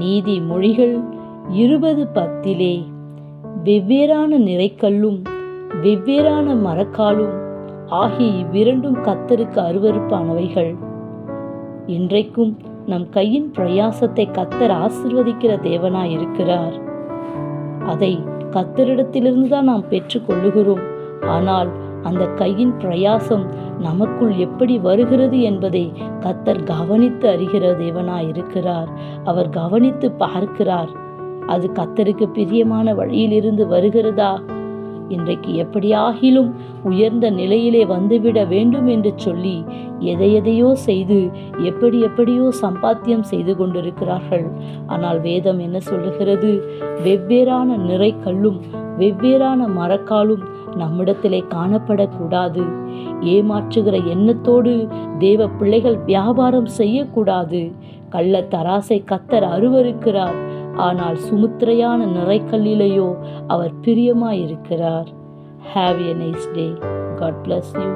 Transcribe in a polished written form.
நீதிமொழிகள் 20:10 வெவ்வேறான நிறைக்கல்லும் வெவ்வேறான மரக்காலும் ஆகிய இவ்விரண்டும் கர்த்தருக்கு அருவருப்பானவைகள். இன்றைக்கும் நம் கையின் பிரயாசத்தை கர்த்தர் ஆசீர்வதிக்கிற தேவனாய் இருக்கிறார். அதை கர்த்தரிடத்திலிருந்து தான் நாம் பெற்றுக்கொள்ளுகிறோம். ஆனால் அந்த கையின் பிரயாசம் நமக்குள் எப்படி வருகிறது என்பதை கர்த்தர் கவனித்து அறிகிற தேவனாய் இருக்கிறார். அவர் கவனித்து பார்க்கிறார். அது கர்த்தருக்கு பிரியமான வழியிலிருந்து வருகிறதா? இன்றைக்கு எப்படியாகிலும் உயர்ந்த நிலையிலே வந்துவிட வேண்டும் என்று சொல்லி எதையோ செய்து எப்படியோ சம்பாத்தியம் செய்து கொண்டிருக்கிறார்கள். ஆனால் வேதம் என்ன சொல்லுகிறது? வெவ்வேறான நிறைக்கல்லும் வெவ்வேறான மரக்காலும் நம்மிடத்திலே காணப்படக்கூடாது. ஏமாற்றுகிற எண்ணத்தோடு தேவ பிள்ளைகள் வியாபாரம் செய்யக்கூடாது. கள்ள தராசை கர்த்தர் அருவருக்கிறார். ஆனால் சுமுத்திரையான நிறைக்கல்லிலேயோ அவர் பிரியமாயிருக்கிறார். Have a nice day. God bless you.